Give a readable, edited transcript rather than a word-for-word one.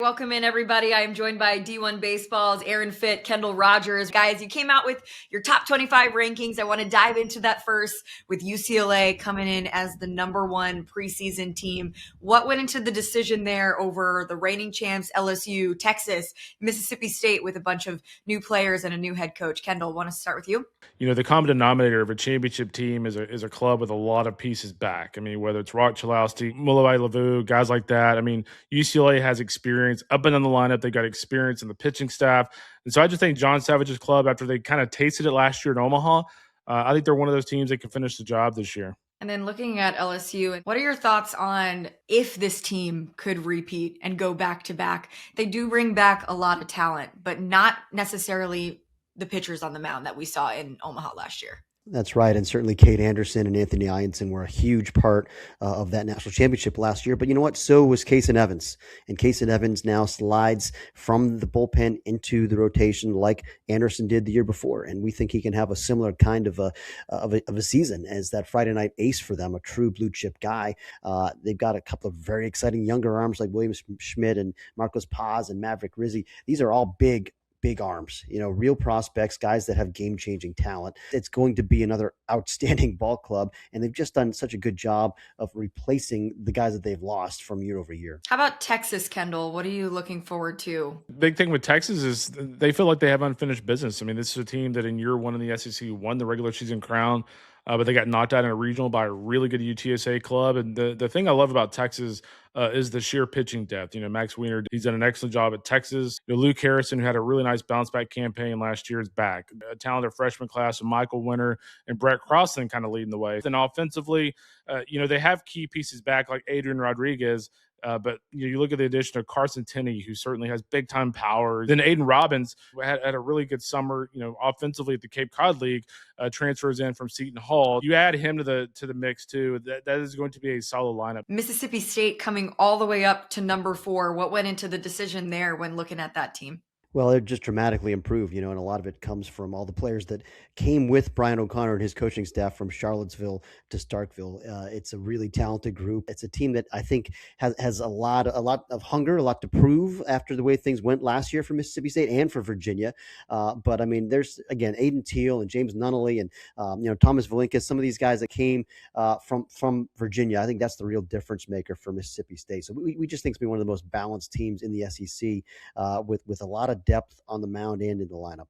Welcome in, everybody. I am joined by D1 Baseball's Aaron Fitt, Kendall Rogers. Guys, you came out with your top 25 rankings. I want to dive into that first with UCLA coming in as the #1 preseason team. What went into the decision there over the reigning champs, LSU, Texas, Mississippi State, with a bunch of new players and a new head coach? Kendall, want to start with you? The common denominator of a championship team is a club with a lot of pieces back. I mean, whether it's Rock Chalowski, Mulawai Lavu, guys like that. I mean, UCLA has experience up and down the lineup. They got experience in the pitching staff. And so I just think John Savage's club, after they kind of tasted it last year in Omaha, I think they're one of those teams that can finish the job this year. And then looking at LSU, what are your thoughts on if this team could repeat and go back to back? They do bring back a lot of talent, but not necessarily the pitchers on the mound that we saw in Omaha last year. That's right. And certainly Kate Anderson and Anthony Ianson were a huge part of that national championship last year. But you know what? So was Kason Evans. And Kason Evans now slides from the bullpen into the rotation like Anderson did the year before. And we think he can have a similar kind of a season as that Friday night ace for them, a true blue chip guy. They've got a couple of very exciting younger arms like William Schmidt and Marcos Paz and Maverick Rizzi. These are all big arms, real prospects, guys that have game-changing talent. It's going to be another outstanding ball club, and they've just done such a good job of replacing the guys that they've lost from year over year. How about Texas, Kendall? What are you looking forward to? Big thing with Texas is they feel like they have unfinished business. I mean, this is a team that in year one in the SEC won the regular season crown, but they got knocked out in a regional by a really good UTSA club. And the thing I love about Texas is the sheer pitching depth. Max Wiener, he's done an excellent job at Texas. Luke Harrison, who had a really nice bounce back campaign last year, is back. A talented freshman class of Michael Winter and Brett Crossan kind of leading the way. Then offensively, they have key pieces back like Adrian Rodriguez. But you look at the addition of Carson Tenney, who certainly has big time power. Then Aiden Robbins had a really good summer, offensively at the Cape Cod League, transfers in from Seton Hall. You add him to the mix too. That is going to be a solid lineup. Mississippi State coming all the way up to #4. What went into the decision there when looking at that team? Well, they're just dramatically improved, and a lot of it comes from all the players that came with Brian O'Connor and his coaching staff from Charlottesville to Starkville. It's a really talented group. It's a team that I think has a lot of hunger, a lot to prove after the way things went last year for Mississippi State and for Virginia. But I mean, there's again Aiden Teal and James Nunnally and Thomas Valinkas, some of these guys that came from Virginia. I think that's the real difference maker for Mississippi State. So we just think it's been one of the most balanced teams in the SEC with a lot of depth on the mound and in the lineup.